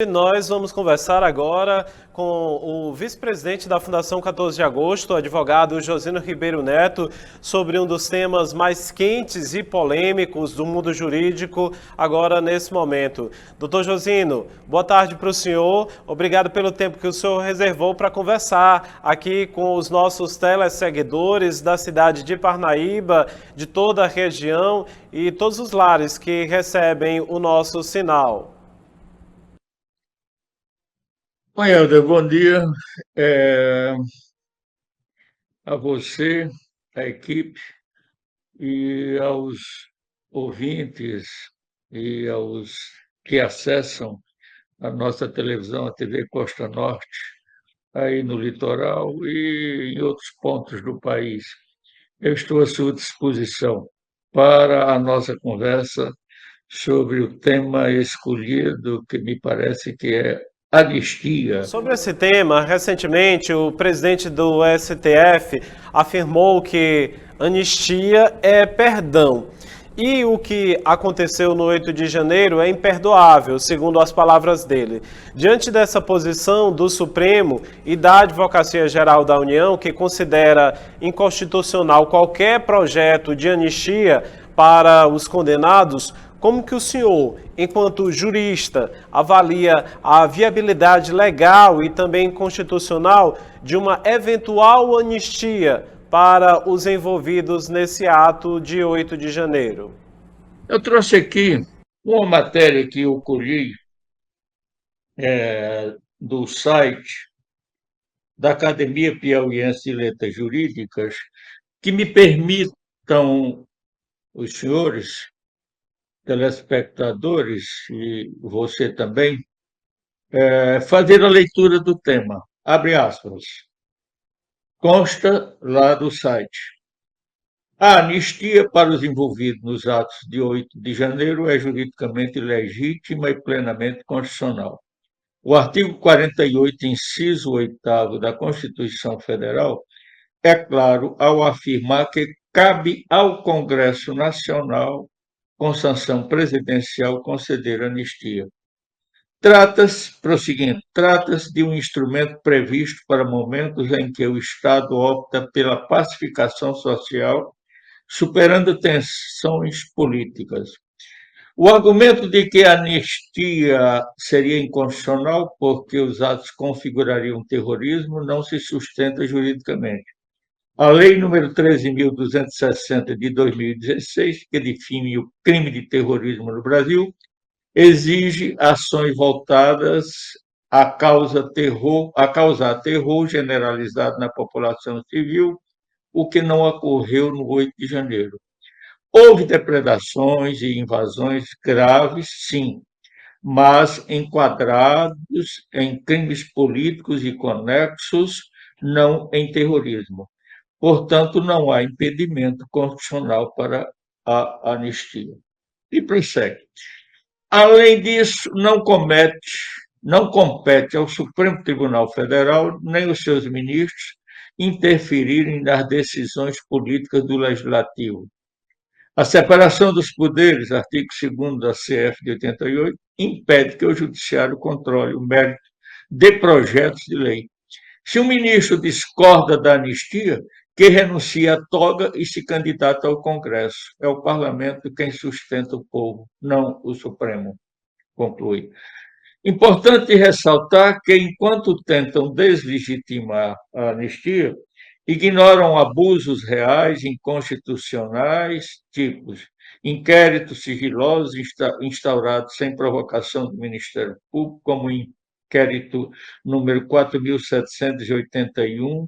Nós vamos conversar agora com o vice-presidente da Fundação 14 de Agosto, o advogado Josino Ribeiro Neto, sobre um dos temas mais quentes e polêmicos do mundo jurídico agora nesse momento. Doutor Josino, boa tarde para o senhor. Obrigado pelo tempo que o senhor reservou para conversar aqui com os nossos telesseguidores da cidade de Parnaíba, de toda a região e todos os lares que recebem o nosso sinal. Oi, Helder, bom dia eh, a você, à equipe e aos ouvintes e aos que acessam a nossa televisão, a TV Costa Norte, aí no litoral e em outros pontos do país. Eu estou à sua disposição para a nossa conversa sobre o tema escolhido, que me parece que é anistia. Sobre esse tema, recentemente o presidente do STF afirmou que anistia é perdão. E o que aconteceu no 8 de janeiro é imperdoável, segundo as palavras dele. Diante dessa posição do Supremo e da Advocacia Geral da União, que considera inconstitucional qualquer projeto de anistia para os condenados, como que o senhor, enquanto jurista, avalia a viabilidade legal e também constitucional de uma eventual anistia para os envolvidos nesse ato de 8 de janeiro? Eu trouxe aqui uma matéria que eu colhi do site da Academia Piauiense de Letras Jurídicas, que me permitam, os senhores telespectadores e você também, fazer a leitura do tema. Abre aspas. Consta lá do site. A anistia para os envolvidos nos atos de 8 de janeiro é juridicamente legítima e plenamente constitucional. O artigo 48, inciso 8º da Constituição Federal é claro ao afirmar que cabe ao Congresso Nacional, com sanção presidencial, conceder anistia. Trata-se de um instrumento previsto para momentos em que o Estado opta pela pacificação social, superando tensões políticas. O argumento de que a anistia seria inconstitucional porque os atos configurariam terrorismo não se sustenta juridicamente. A Lei nº 13.260 de 2016, que define o crime de terrorismo no Brasil, exige ações voltadas a causar terror generalizado na população civil, o que não ocorreu no 8 de janeiro. Houve depredações e invasões graves, sim, mas enquadrados em crimes políticos e conexos, não em terrorismo. Portanto, não há impedimento constitucional para a anistia. E prossegue. Além disso, não compete ao Supremo Tribunal Federal nem aos seus ministros interferirem nas decisões políticas do Legislativo. A separação dos poderes, artigo 2º da CF de 88, impede que o Judiciário controle o mérito de projetos de lei. Se o ministro discorda da anistia, que renuncie à toga e se candidata ao Congresso. É o parlamento quem sustenta o povo, não o Supremo, conclui. Importante ressaltar que, enquanto tentam deslegitimar a anistia, ignoram abusos reais, inconstitucionais, tipos inquéritos sigilosos instaurados sem provocação do Ministério Público, como o inquérito número 4.781,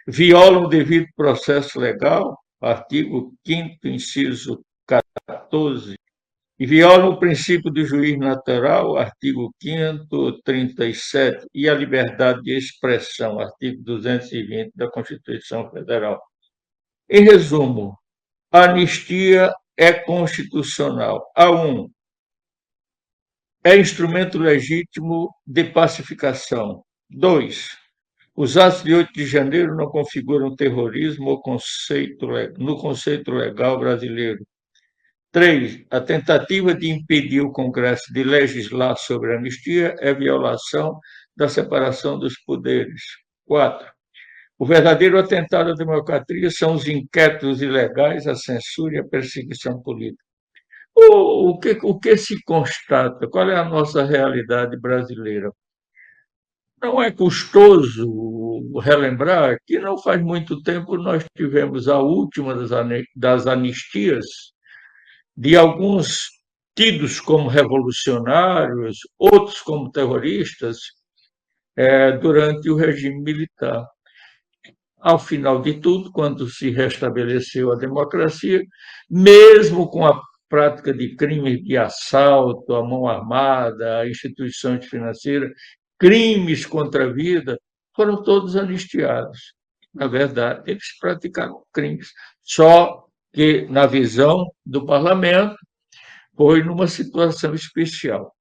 violam o devido processo legal, artigo 5º, inciso 14, e violam o princípio do juiz natural, artigo 5º, 37, e a liberdade de expressão, artigo 220 da Constituição Federal. Em resumo, a anistia é constitucional. A1. É instrumento legítimo de pacificação. 2. Os atos de 8 de janeiro não configuram terrorismo no conceito legal brasileiro. 3. A tentativa de impedir o Congresso de legislar sobre a anistia é violação da separação dos poderes. 4. O verdadeiro atentado à democracia são os inquéritos ilegais, a censura e a perseguição política. O que se constata? Qual é a nossa realidade brasileira? Não é custoso relembrar que não faz muito tempo nós tivemos a última das anistias de alguns tidos como revolucionários, outros como terroristas, durante o regime militar. Ao final de tudo, quando se restabeleceu a democracia, mesmo com a prática de crimes de assalto, a mão armada, a instituições financeiras, crimes contra a vida, foram todos anistiados. Na verdade, eles praticaram crimes, só que, na visão do parlamento, foi numa situação especial.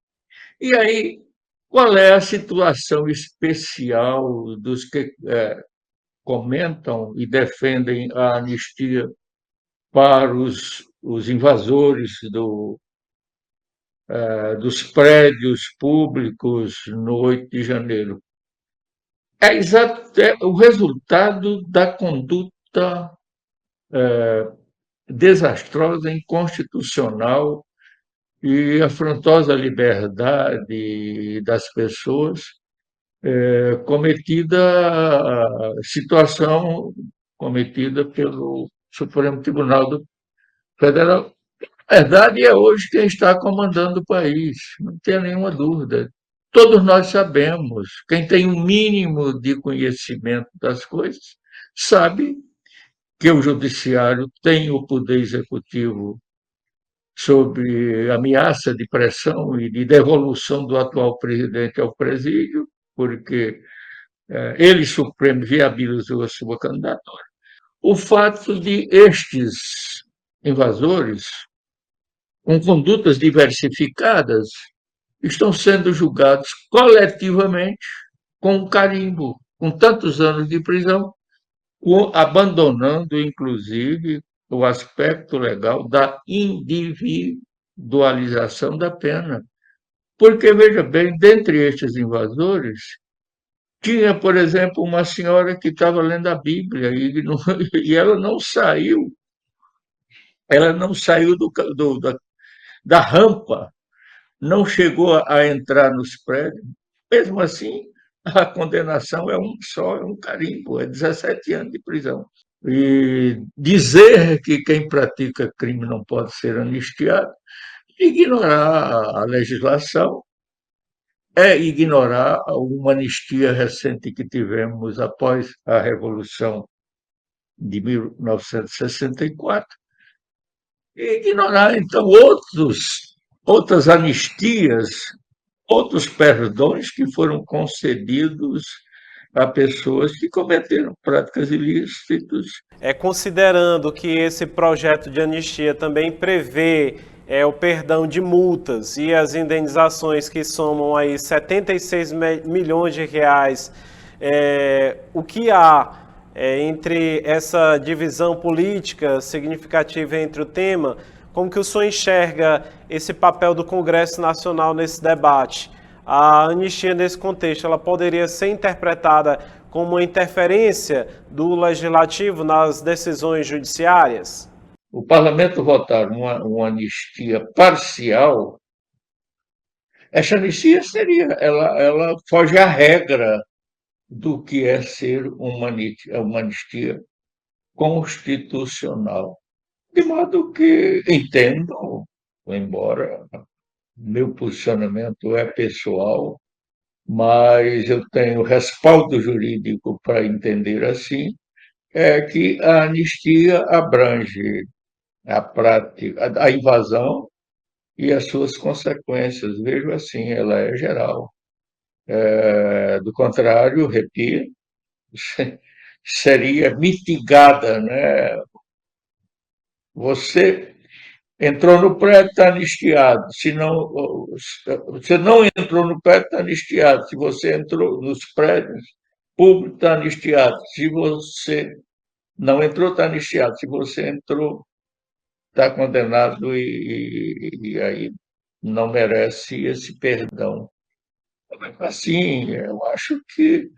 E aí, qual é a situação especial dos que comentam e defendem a anistia para os invasores dos prédios públicos no 8 de janeiro? É o resultado da conduta desastrosa, inconstitucional e afrontosa à liberdade das pessoas, situação cometida pelo Supremo Tribunal Federal. A verdade é hoje quem está comandando o país, não tem nenhuma dúvida. Todos nós sabemos, quem tem um mínimo de conhecimento das coisas, sabe que o judiciário tem o poder executivo sob ameaça de pressão e de devolução do atual presidente ao presídio, porque ele, Supremo, viabilizou a sua candidatura. O fato de estes invasores, com condutas diversificadas, estão sendo julgados coletivamente com um carimbo, com tantos anos de prisão, abandonando, inclusive, o aspecto legal da individualização da pena. Porque, veja bem, dentre estes invasores, tinha, por exemplo, uma senhora que estava lendo a Bíblia e ela não saiu da rampa, não chegou a entrar nos prédios. Mesmo assim, a condenação é um só, é um carimbo, é 17 anos de prisão. E dizer que quem pratica crime não pode ser anistiado, ignorar a legislação, é ignorar uma anistia recente que tivemos após a Revolução de 1964, e ignorar, então, outras anistias, outros perdões que foram concedidos a pessoas que cometeram práticas ilícitas. Considerando que esse projeto de anistia também prevê o perdão de multas e as indenizações que somam aí 76 milhões de reais, o que há entre essa divisão política significativa entre o tema, como que o senhor enxerga esse papel do Congresso Nacional nesse debate? A anistia, nesse contexto, ela poderia ser interpretada como uma interferência do Legislativo nas decisões judiciárias? O parlamento votar uma anistia parcial, essa anistia ela foge à regra do que é ser uma anistia constitucional. De modo que entendo, embora meu posicionamento é pessoal, mas eu tenho respaldo jurídico para entender assim, é que a anistia abrange a prática, a invasão e as suas consequências. Vejo assim, ela é geral. Do contrário, repito, seria mitigada, né? Você entrou no prédio, está anistiado. Se não, você não entrou no prédio, está anistiado. Se você entrou nos prédios públicos, está anistiado. Se você não entrou, está anistiado. Se você entrou está condenado e aí não merece esse perdão. Assim, eu acho que,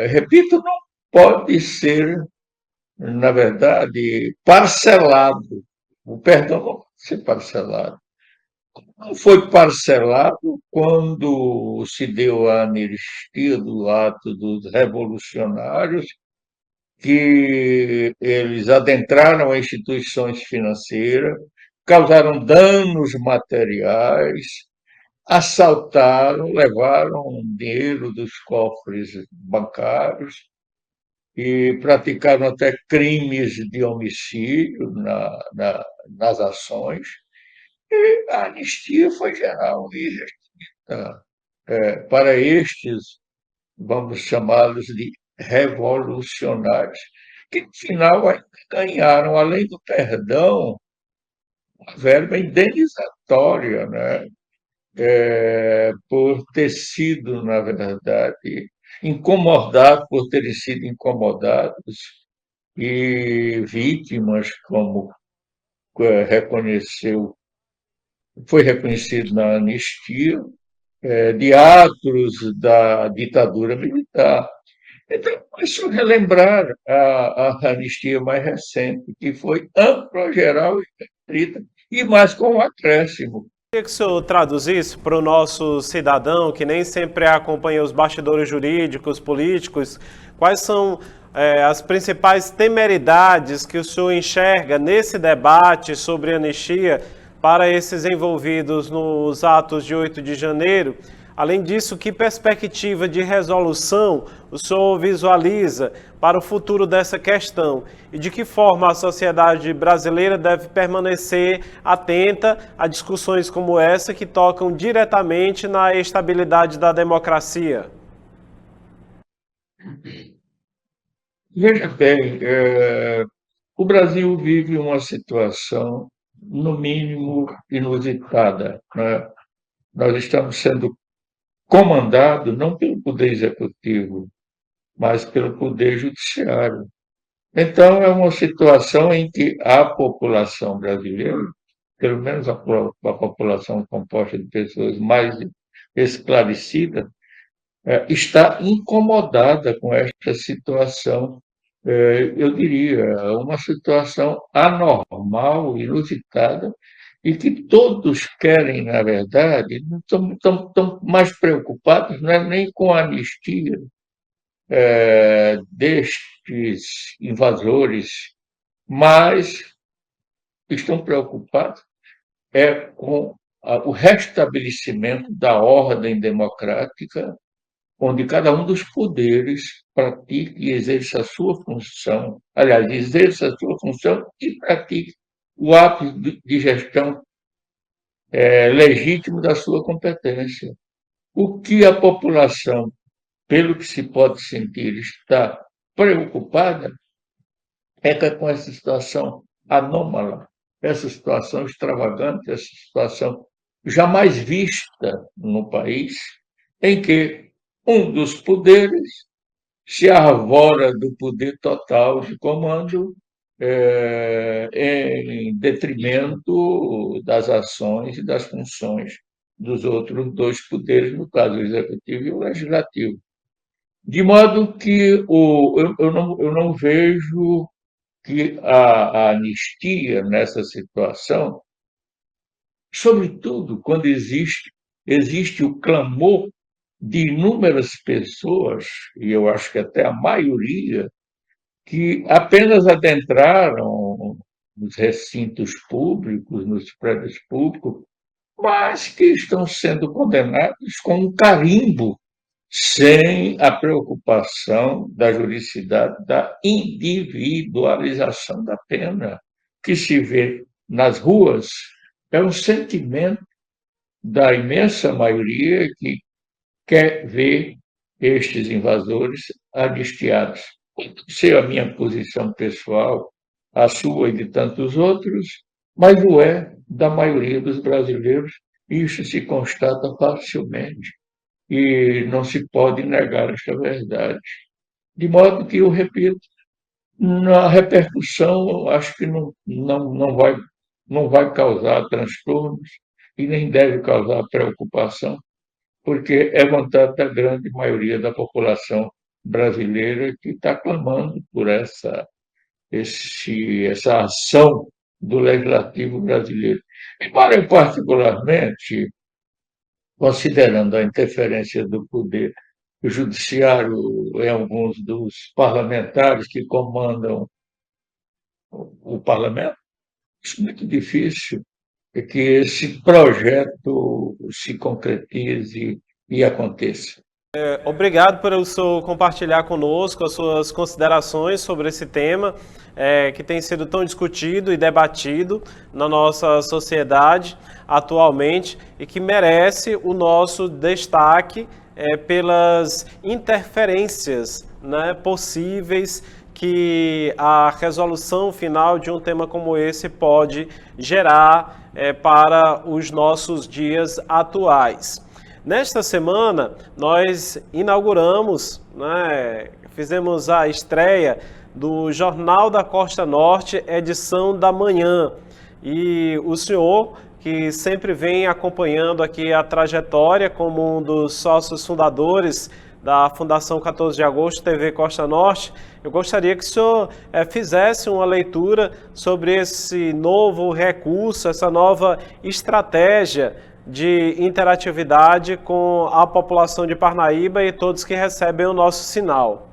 repito, não pode ser, na verdade, parcelado. O perdão não pode ser parcelado. Não foi parcelado quando se deu a anistia do ato dos revolucionários, que eles adentraram instituições financeiras, causaram danos materiais, assaltaram, levaram dinheiro dos cofres bancários e praticaram até crimes de homicídio nas ações. E a anistia foi geral e restrita para estes, vamos chamá-los de revolucionários, que no final ainda ganharam, além do perdão, uma verba indenizatória, né? Por ter sido, na verdade, incomodado, por terem sido incomodados e vítimas, como reconheceu, foi reconhecido na anistia, de atos da ditadura militar. Então, é só relembrar a anistia mais recente, que foi ampla, geral e restrita, e mais com um acréscimo. Queria que o senhor traduzisse para o nosso cidadão, que nem sempre acompanha os bastidores jurídicos, políticos, quais são as principais temeridades que o senhor enxerga nesse debate sobre anistia para esses envolvidos nos atos de 8 de janeiro? Além disso, que perspectiva de resolução o senhor visualiza para o futuro dessa questão? E de que forma a sociedade brasileira deve permanecer atenta a discussões como essa que tocam diretamente na estabilidade da democracia? Veja bem, o Brasil vive uma situação, no mínimo, inusitada, né? Nós estamos sendo comandados não pelo Poder Executivo, mas pelo Poder Judiciário. Então, é uma situação em que a população brasileira, pelo menos a população composta de pessoas mais esclarecidas, está incomodada com esta situação. Eu diria, uma situação anormal, inusitada, e que todos querem, na verdade, não estão mais preocupados, não é nem com a anistia destes invasores, mas estão preocupados com o restabelecimento da ordem democrática, onde cada um dos poderes pratique e exerça a sua função, aliás, exerça a sua função e pratique o ato de gestão legítimo da sua competência. O que a população, pelo que se pode sentir, está preocupada com essa situação anômala, essa situação extravagante, essa situação jamais vista no país, em que um dos poderes se arvora do poder total de comando em detrimento das ações e das funções dos outros dois poderes, no caso o executivo e o legislativo. De modo que eu não vejo que a anistia nessa situação, sobretudo quando existe o clamor de inúmeras pessoas, e eu acho que até a maioria, que apenas adentraram nos recintos públicos, nos prédios públicos, mas que estão sendo condenados com um carimbo, sem a preocupação da juridicidade, da individualização da pena, que se vê nas ruas, é um sentimento da imensa maioria que quer ver estes invasores anistiados. Pode ser a minha posição pessoal, a sua e de tantos outros, mas o é da maioria dos brasileiros, e isso se constata facilmente e não se pode negar esta verdade. De modo que, eu repito, Na repercussão, acho que não vai causar transtornos e nem deve causar preocupação, porque é vontade da grande maioria da população brasileira que está clamando por essa ação do legislativo brasileiro. Embora eu, particularmente, considerando a interferência do poder judiciário em alguns dos parlamentares que comandam o parlamento, acho muito difícil que esse projeto se concretize e aconteça. Obrigado por o senhor compartilhar conosco as suas considerações sobre esse tema, que tem sido tão discutido e debatido na nossa sociedade atualmente e que merece o nosso destaque pelas interferências, né, possíveis que a resolução final de um tema como esse pode gerar para os nossos dias atuais. Nesta semana, nós inauguramos, né, fizemos a estreia do Jornal da Costa Norte, edição da manhã. E o senhor, que sempre vem acompanhando aqui a trajetória como um dos sócios fundadores da Fundação 14 de Agosto TV Costa Norte, eu gostaria que o senhor fizesse uma leitura sobre esse novo recurso, essa nova estratégia de interatividade com a população de Parnaíba e todos que recebem o nosso sinal.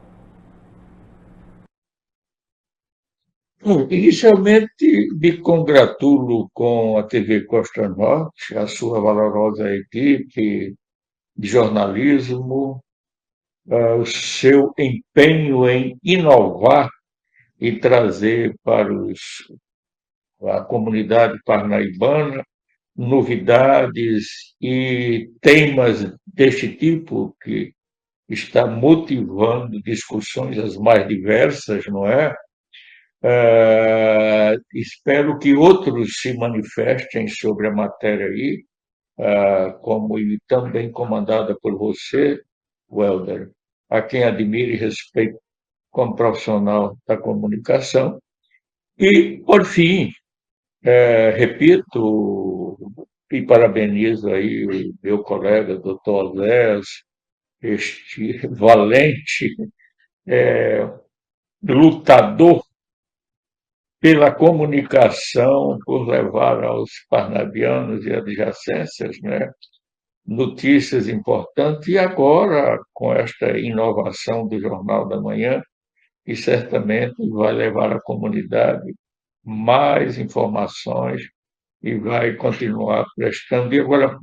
Inicialmente, me congratulo com a TV Costa Norte, a sua valorosa equipe de jornalismo, o seu empenho em inovar e trazer para a comunidade parnaibana novidades e temas deste tipo que está motivando discussões as mais diversas, não é? Espero que outros se manifestem sobre a matéria aí, como também comandada por você, Welder, a quem admiro e respeito como profissional da comunicação. E, por fim, repito e parabenizo aí o meu colega, doutor Oséias, este valente lutador pela comunicação, por levar aos parnabianos e adjacências, né, notícias importantes, e agora, com esta inovação do Jornal da Manhã, que certamente vai levar à comunidade mais informações e vai continuar prestando, e agora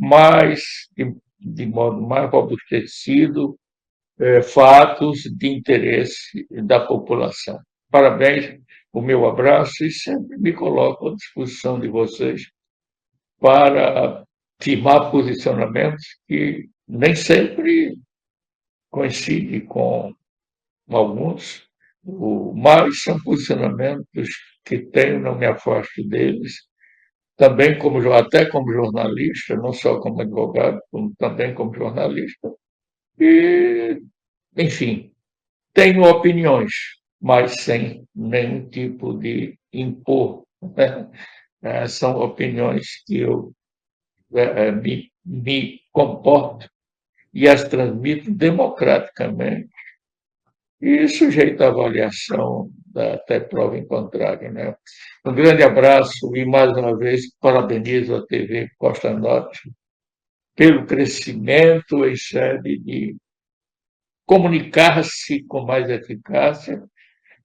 de modo mais robustecido, fatos de interesse da população. Parabéns, o meu abraço, e sempre me coloco à disposição de vocês para firmar posicionamentos que nem sempre coincidem com alguns, mas são posicionamentos que tenho, não me afasto deles, também até como jornalista, não só como advogado, como também como jornalista. E, enfim, tenho opiniões, mas sem nenhum tipo de impor, né? São opiniões que eu me comporto e as transmito democraticamente e sujeito à avaliação até prova em contrário, né? Um grande abraço e, mais uma vez, parabenizo a TV Costa Norte pelo crescimento em sede de comunicar-se com mais eficácia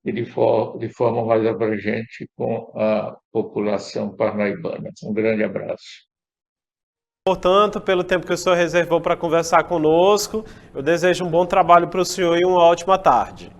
e de forma mais abrangente com a população parnaibana. Um grande abraço. Portanto, pelo tempo que o senhor reservou para conversar conosco, eu desejo um bom trabalho para o senhor e uma ótima tarde.